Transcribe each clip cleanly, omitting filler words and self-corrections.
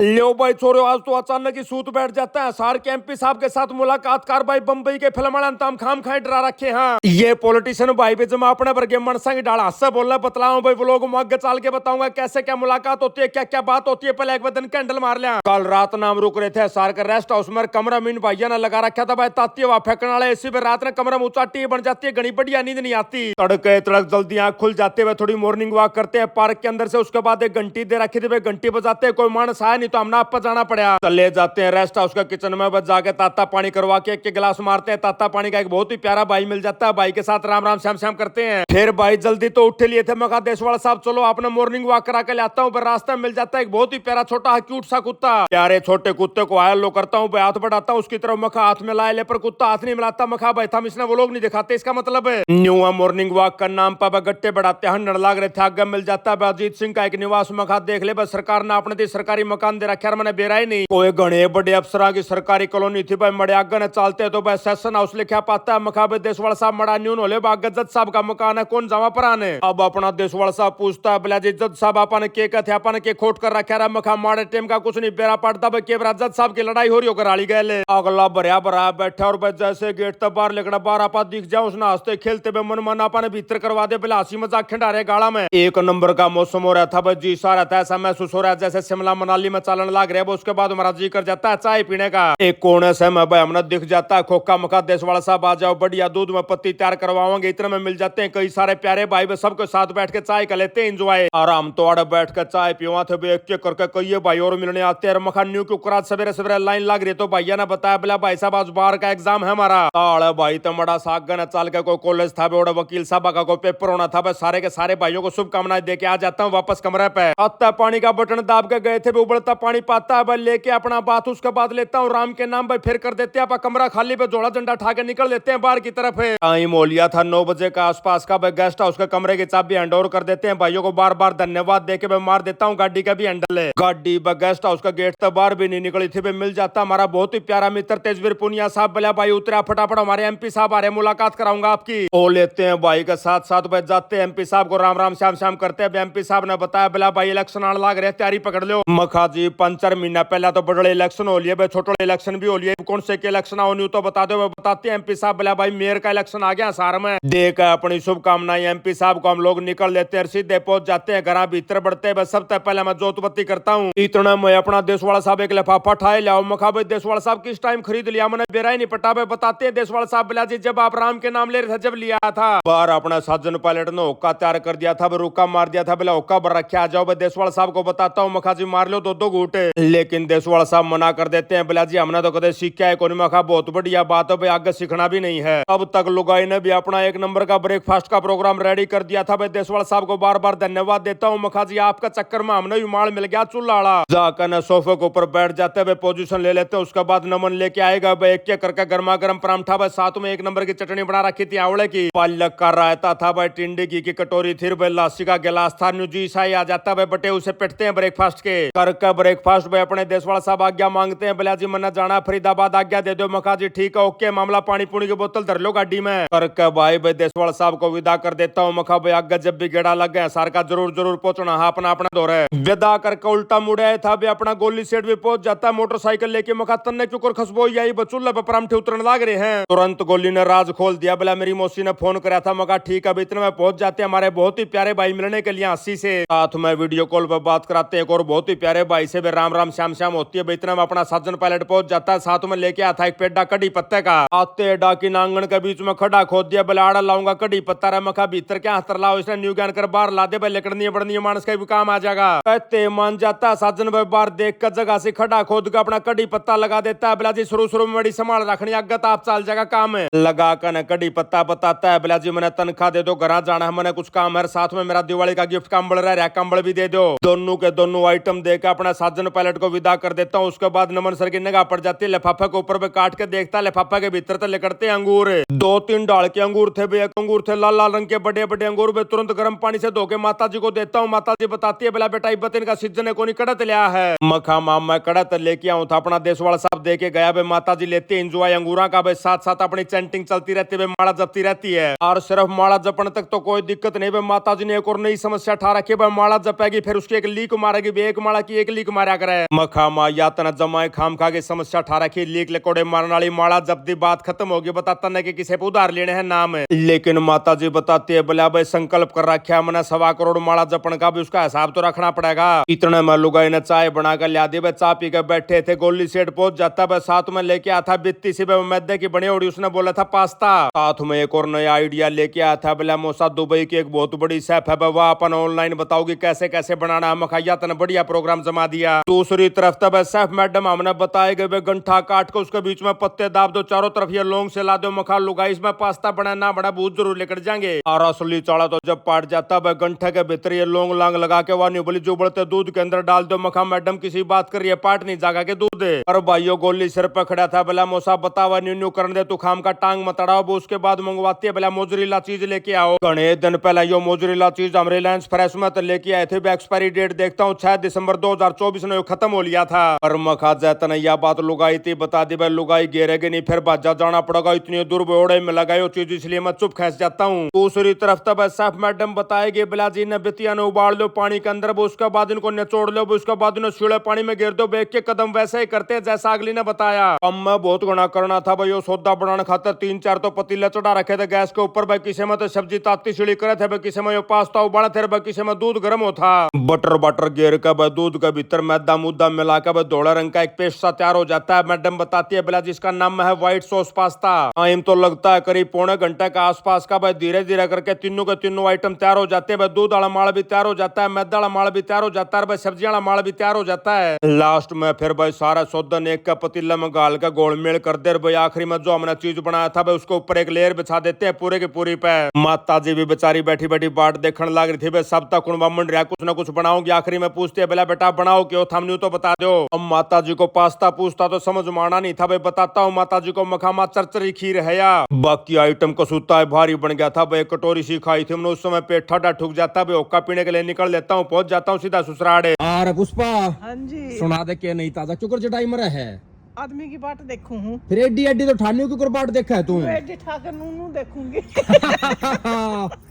लो भाई छोरो, आज तो अचानक ही सूत बैठ जाता है। सार के एमपी साहब के साथ मुलाकात कर भाई, बम्बई के फिल्म ताम खाम खाए डरा रखे हैं। ये पॉलिटिशियन भाई भी जमा अपने वर्गे मनसा की डाला से बोलना बतलाऊं भाई, व्लॉग में आगे चाल के बताऊंगा कैसे क्या मुलाकात होती है, क्या क्या बात होती है। पहले एक दिन कैंडल मार लिया। कल रात नाम रुक रहे थे सार के रेस्ट हाउस में, कमरा मीन भाइया ने लगा रखा था भाई ताती हवा फेंकने वाले। इसी पे रात में कमरा में उचाटी बन जाती है, घनी बढ़िया नींद नहीं आती। तड़के तड़क जल्दी आंख खुल जाते हुए थोड़ी मॉर्निंग वॉक करते हैं पार्क के अंदर से। उसके बाद एक घंटी दे रखी थी भाई, घंटी बजाते कोई मानस आया नहीं तो हमने आप पर जाना पड़ा। चले जाते हैं रेस्ट हाउस का किचन में, बस जाके ताता पानी करवा के एक गिलास मारते हैं। ताता पानी का एक बहुत ही प्यारा भाई मिल जाता है, भाई के साथ राम राम श्याम श्याम करते हैं। फिर भाई जल्दी तो उठ लिए थे, मैं कहा देशवाल साहब चलो आपने मॉर्निंग वॉक करा के लाता हूँ। रास्ते में मिल जाता है एक बहुत ही प्यारा छोटा क्यूट सा कुत्ता। प्यारे छोटे कुत्ते को आयल लो करता हूँ, हाथ बढ़ाता हूँ उसकी तरफ, मखा हाथ में लाए ले पर कुत्ता हाथ नहीं मिलाता। मखा भाई था इसने वो लोग नहीं दिखाते, इसका मतलब है न्यू मॉर्निंग वॉक का नाम पर गट्टे बढ़ाते हंड लाग रहे थे। आगे मिल जाता है अजीत सिंह का एक निवास। मखा देख ले बस सरकार ने अपने सरकारी मकान दे रखा, मैंने बेरा ही नहीं। कोई घने बड़े अफसर की सरकारी कॉलोनी थी भाई, मड़े आगे चलते तो भाई सेशन हाउस लिखा पाता है। मखा देशवाल साहब मड़ा न्यून होले जज साहब का मकान है, कौन जावा पर आने। अब अपना देशवाल साहब पूछता है बोला जी जज साहब अपन के कहते अपन के खोट कर रखा रहा। मखा माड़े टेम का कुछ नहीं बेरा पड़ता भाई, के जज साहब की लड़ाई हो रही होकर आली गए। अगला भरिया भरा बैठा और बस जैसे गेट तक बाहर लेकर बाहर आपा दिख जाओ, उसने हंसते खेलते हुए मन मन अपन भीतर करवा दे। बोला हंसी मजाक खिंडा रहे गाड़ा में। एक नंबर का मौसम हो रहा था भाई, जी सारा था ऐसा महसूस हो रहा है जैसे शिमला मनाली में चलन लग रहा है। उसके बाद हमारा जी कर जाता है चाय पीने का। एक कोने से मैं भाई हमने दिख जाता है खोखा मखा देशवाल साहब आ जाओ, बढ़िया दूध में पत्ती तैयार करवाओगे। इतने में मिल जाते हैं कई सारे प्यारे भाई, वे सबके साथ बैठ के चाय का लेते हैं एंजॉय। आराम तो आड़े बैठ कर चाय पीवा थे एक एक करके कई भाई और मिलने आते हैं। मखा न्यू क्यों करा सवेरे सवेरे लाइन लग रही तो भैया ने बताया बोला भाई साहब आज बाहर का एग्जाम है हमारा। ताड़ भाई तो बड़ा सागन चाल के कोई कॉलेज था बड़ा वकील साहब का कोई पेपर होना था भाई। सारे के सारे भाइयों को शुभकामनाएं दे के आ जाता हूँ वापस कमरे पे। आता पानी का बटन दाब के गए थे, उबलता पानी पाता है भाई, लेके अपना बात उसके बाद लेता हूँ राम के नाम भाई, फिर कर देते हैं कमरा खाली पे, जोड़ा झंडा ठा के निकल देते हैं बाहर की तरफ है। टाइम हो लिया था 9 बजे का आसपास का भाई, गेस्ट हाउस के कमरे की चाबी हैंड ओवर कर देते हैं भाइयों को। बार बार धन्यवाद देके मैं मार देता हूँ गाड़ी का भी हैंडल है। गाड़ी गेस्ट हाउस का गेट तक बाहर भी नहीं निकली थी भाई, मिल जाता हमारा बहुत ही प्यारा मित्र तेजवीर पुनिया साहब। बोला भाई उतरा फटाफट, हमारे एमपी साहब आ रहे, मुलाकात कराऊंगा आपकी। ओ लेते हैं भाई के साथ साथ भाई जाते हैं एमपी साहब को राम राम श्याम श्याम करते हैं। एमपी साहब ने बताया बोला भाई इलेक्शन आने लग रहे, तैयारी पकड़ लो। मखा जी 5-4 महीना पहले तो बड़े इलेक्शन हो लिए भाई, छोटे इलेक्शन भी हो लिए, कौन से के इलेक्शन हो तो बता दो। बताते हैं एमपी साहब। बोला भाई मेयर का इलेक्शन आ गया सार में, देख अपनी शुभकामनाएं एमपी साहब को। हम लोग निकल लेते हैं, सीधे पहुंच जाते हैं घर भीतर बढ़ते हैं। बस सबसे पहले मैं जोतबत्ती करता हूँ। इतना मैं अपना देशवाल साहब एक लिफाफा ठाए लिया। मखा भाई देशवाल साहब किस टाइम खरीद लिया, मैंने बेरा ही नहीं पटा भाई। बताते हैं देशवाल साहब बोला जी जब आप राम के नाम ले रहे थे जब लिया था। बाहर अपना साजन पायलट ने हुक्का तैयार कर दिया था, रुका मार दिया था। बोला हुक्का भर रखे आ जाओ भाई, देशवाल साहब को बताता हूँ। मखा जी मार लो 2-2 घूटे, लेकिन देशवाल साहब मना कर देते हैं। बोला जी हमने तो कदे सीखा है कोई। मखा बहुत बढ़िया बात है भाई, आगे सीखना भी नहीं है। अब तक लुगाई ने भी अपना एक नंबर का ब्रेकफास्ट का प्रोग्राम रेडी कर दिया था भाई। देशवाल साहब को बार बार धन्यवाद देता हूँ। मखा जी आपका चक्कर में हमने भी माल मिल गया चूल्हा। जाकर न सोफे के ऊपर बैठ जाते हुए पोजीशन ले लेते। उसके बाद नमन लेके आएगा भाई एक एक करके गर्मा गर्म परांठा भाई, साथ में एक नंबर की चटनी बना रखी थी आंवले की। पालक का रायता था भाई, टिंडी की कटोरी थी भाई, लस्सी का गिलास था। न्यूजी शाही आ जाता भाई, बटे उसे पिटते हैं ब्रेकफास्ट के। करके ब्रेकफास्ट भाई अपने देशवाल साहब आज्ञा मांगते हैं। बोला जी मैंने जाना फरीदाबाद, आज्ञा दे दो। मखा जी ठीक है ओके, मामला पानी पुनी की बोतल धर लो गाड़ी में। करके भाई देशवाल साहब को विदा कर देता हूँ। मखा भाई आगे जब भी गेड़ा लग गया सार का जरूर जरूर पहुंचना, हाँ अपना अपना दौर है। विदा करके उल्टा मुड़े था भी अपना गोली सेट भी पहुंच जाता है मोटरसाइकिल लेके। मखा तन्ने क्यों खसबो यही बचूल्ला पे परामठे उतरने लग रहे हैं। तुरंत गोली ने राज खोल दिया। बोला मेरी मौसी ने फोन कराया था। मखा ठीक है इतने में पहुंच जाते हैं हमारे बहुत ही प्यारे भाई मिलने के लिए हंसी से। साथ में वीडियो कॉल पर बात कराते हैं और बहुत ही प्यारे भाई से भी राम राम श्याम श्याम होती है। इतने में अपना साजन पायलट पहुंच जाता है, साथ में लेके आता एक पेड़ा कड़ी पत्ते का। आते डाकी नांगन के बीच में खड़ा खोद दिया। बोला आड़ा लाऊंगा कड़ी पत्ता रे। मखा भीतर क्या हाथ लाओ, इसने न्यू ज्ञान कर बाहर ला दे भाई, लकड़नी बड़नी मानस का भी काम आ जाएगा। कहते मान जाता साजन भाई बाहर देख कर जगह से खड़ा खोद कर अपना कड़ी पत्ता लगा देता है। बोला जी शुरू शुरू में बड़ी संभाल रखनी, आगे तो आप चल जाएगा काम है। लगा कर कड़ी पत्ता बताता है। बोला जी मैंने तनख्वाह दे दो, घर जाना है, मैंने कुछ काम है, साथ में मेरा दिवाली का गिफ्ट कंबल रहा, कंबल भी दे दो। दोनों के दोनों आइटम देकर अपना साजन पायलट को विदा कर देता हूँ। उसके बाद नमन सर की निगाह पड़ जाती है लिफाफे के ऊपर पे, काट के देखता है लिफाफे के भीतर तो लिकड़ते अंगूर 2-3 डाल के अंगूर थे बे, अंगूर थे लाल लाल रंग के बड़े बड़े अंगूर बे। तुरंत गर्म पानी से धो के माता जी को देता हूँ। माता जी बताती है बोला बेटा इब्बत इनका सीजन है, कोई कड़त लिया है। मखा माम मैं कड़त लेके आऊँ था। अपना देशवाल साहब साहब दे के गया। वे माता जी लेते एंजॉय अंगूरा का, वे साथ साथ अपनी चैंटिंग चलती रहती है, माला जपती रहती है। और सिर्फ माला जपने तक तो कोई दिक्कत नहीं, वे माता जी ने एक और नई समस्या ठा रखी है। माला जपेगी फिर उसकी एक लीक मारेगी, एक माला की एक लीक मारा करे। मखामा यातना जमाए खाम खा की समस्या ठा रखी, लीक लेकोड़े मारने वाली माला जपती बात खत्म होगी। बताता नहीं कि किसी पे उधार लेने हैं नाम है, लेकिन माता जी बताती है बोला भाई संकल्प कर रखा मैंने 1.25 करोड़ माला जपन का, भी उसका हिसाब तो रखना पड़ेगा। इतने में लुगाई ने चाय बनाकर लिया दी, चाय पी के बैठे थे। गोली सेठ पहुंच जाता है, साथ में लेके आया था बित्ती सी मैदे की बनी होड़ी, उसने बोला था पास्ता। साथ में एक और नया आइडिया लेके आया था, बोला मोसा दुबई की एक बहुत बड़ी शेफ है, वह अपन ऑनलाइन बताओगी कैसे कैसे बनाना है। मखाया तने बढ़िया प्रोग्राम जमा दिया। दूसरी तरफ तब शेफ मैडम हमने बताए गए गंठा काट के उसके बीच में पत्ते दाब दो, चारों तरफ ये लौंग से ला दो, मखा लुगाई इसमें पास्ता बना ना बना बहुत जरूर लेकर जाएंगे। और असली चाड़ा तो जब पाट जाता है गंठे के भीतर ये लौंग लांग लगा के वह उबली जो उबलते दूध के अंदर डाल दो। मखा मैडम किसी बात करिए पाट नहीं जागा के दूध है। और भाइयों गोली सिर पर खड़ा था, बोला मोसा बतावा न्यू करने दे, तू खाम का टांग मत अड़ाओ। उसके बाद मंगवाती है, बोला मोजरीला चीज लेके आओ। घने दिन पहले यो मोजरीला चीज हम रिलायंस फ्रेश में तो लेके आए थे, एक्सपायरी डेट देखता हूँ 6 दिसंबर 2024 में खत्म हो लिया था। और मखा जैतन यह बात लुगाई थी बता दी, भाई लुगाई गिरेगी नहीं फिर बाजा जाना पड़ेगा, इतनी दूर बोड़े में लगाई चीज, इसलिए मैं चुप खैस जाता हूँ। दूसरी तरफ तब शेफ मैडम बताएगी, बिला जी ने बितिया ने उबाल लो पानी के अंदर, उसके बाद इनको निचोड़ लो, उसके बाद इन्हें सीढ़े पानी में गिर दो। बेच के कदम वैसे ही करते जैसा अगली ने बताया। अब मैं बहुत गुना करना था भाई, सौदा बनाने खातर 3-4 तो पतीले चढ़ा रखे थे गैस के ऊपर। भाई किसी में तो सब्जी ताती सीढ़ी करे थे, किसी में पास्ता उबाले थे, किसी में दूध गर्म हो था। बटर गिर का भाई दूध के भीतर मैदा मुद्दा मिला के भाई धोला रंग का एक पेस्ट सा तैयार हो जाता है। मैडम बताती है बिला जिसका नाम है व्हाइट सॉस पास्ता। टाइम तो लगता है करीब पौने घंटे का आसपास का। भाई धीरे धीरे करके तीनों के तीनों आइटम तैयार हो जाते हैं। भाई दूध वाला माल भी तैयार हो जाता है, मैदा वाला माल भी तैयार हो जाता है, भाई सब्जी वाला माल भी तैयार हो जाता है। लास्ट में फिर भाई सारा सौदन एक का पतीला में गाल का गोलमेल कर दे। भाई आखिरी में जो हमने चीज बनाया था भाई उसके ऊपर एक लेयर बिछा देते हैं पूरे की पूरी पे। माता जी भी बेचारी बैठी बैठी बाट देखने लग रही थी। भाई सब तक मंड रहा कुछ ना कुछ बनाओगी। आखिरी में पूछते बेला बेटा बनाओ क्यों, थमन्यू तो बता दो। अब माता जी को पास्ता पूछता तो समझ में आना नहीं था। भाई बताता हूँ माता जी को मखामा चरचरी खीर है या बाकी आइटम को सूता है भारी बन गया था। भाई कटोरी सी खाई थी हमने, उस समय पेट ठंडा ठुक जाता। भाई ओक्का पीने के लिए निकल लेता हूँ, पहुंच जाता हूँ सीधा ससुराड़े। अरे पुष्पा हाँ जी, सुना दे के नहीं ताजा चुकर चटाई मरा है आदमी की बाट देखू हूँ, फिर एडी एडी तो ठानियों की बाट देखा है तू। एडी ठाकर नू देखूंगी।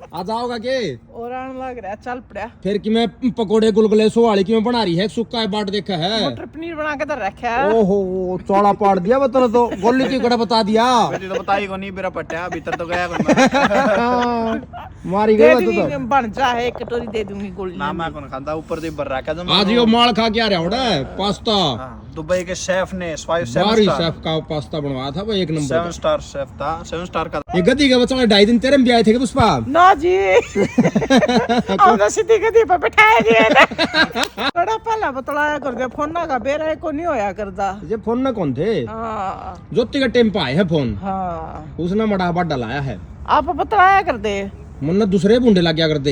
आ जाओगा के और आने लग रहा है, चल पड़ा। फिर कि मैं पकोड़े गुलगुले सोवाली की मैं बना रही है, सुक्का है बाट देखा है। मटर पनीर बना के तो रखा है। ओहो चौड़ा पाड़ दिया बता तो गोली की कड़ा बता दिया। तो बताई को नहीं मेरा पट्टा भीतर तो गया मारी दे गई दूंगी, तो बन जा है, एक कटोरी दे दूंगी गोली। ना मैं कौन खाता ऊपर से भर रखा था। आज यो माल खा के आ रहा है पास्ता। दुबई के शेफ ने बारी शेफ का पास्ता बनवाया था भाई, एक नंबर 7 स्टार शेफ था, 7 स्टार का। ये गद्दी के बच्चा 2.5 दिन तेरे में भी आए थे पुष्पा। ना जी हमने सीधी गद्दी पे बैठाया जी। बड़ा पहला बतलाया कर दे, फोन ना का बेरा को नहीं होया करदा। ये फोन ना कौन थे? हाँ ज्योति का टेम पे आए है फोन। हाँ, उसने मड़ा बाट डलाया है। आप बतलाया कर दे। मुन्ना दूसरे बुंडे लग गया करते।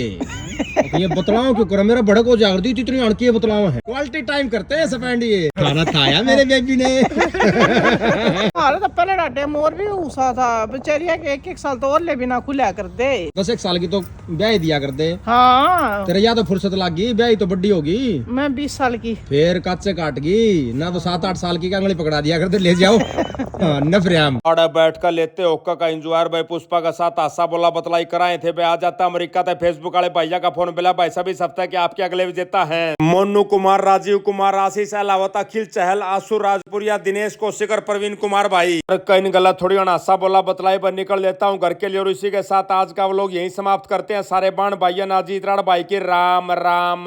ये बतलाओ क्यों करो, मेरा बड़क हो जागती इतनी अणकी बतलाओ है। क्वालिटी टाइम करते हैं सपेंड ये खाना खाया मेरे बेबी ने। हमारे तो पहले डाटे मोर भी उसा था बेचारिया के, 1-1 साल तो और ले बिना खुला कर दे। 10 साल की तो ब्याह दिया कर दे। हाँ तेरे या तो फुर्सत लागी, ब्याह तो बड्डी होगी। मैं 20 साल की। फिर काचे काट गई ना तो 7-8 साल की अंगली पकड़ा दिया करते, ले जाओ नफरियाम। आड़ा बैठ कर लेते ओक्का का इंजॉयर। भाई पुष्पा का साथ आशा बोला बतलाई कराए थे। आ जाता अमेरिका था, फेसबुक वाले भैया का फोन मिला, भाई सभी सप्ताह के आपके अगले विजेता हैं मोनू कुमार, राजीव कुमार, आशीष अलावत, अखिल चहल, आशु राजपुरिया, दिनेश कौशिकर, प्रवीण कुमार। भाई कहीं गलत थोड़ी आशा बोला बतलाई पर निकल लेता हूँ घर के लिए। और इसी के साथ आज का वो लोग यही समाप्त करते हैं। सारे बाण भाइया नाजीत राण भाई की राम राम।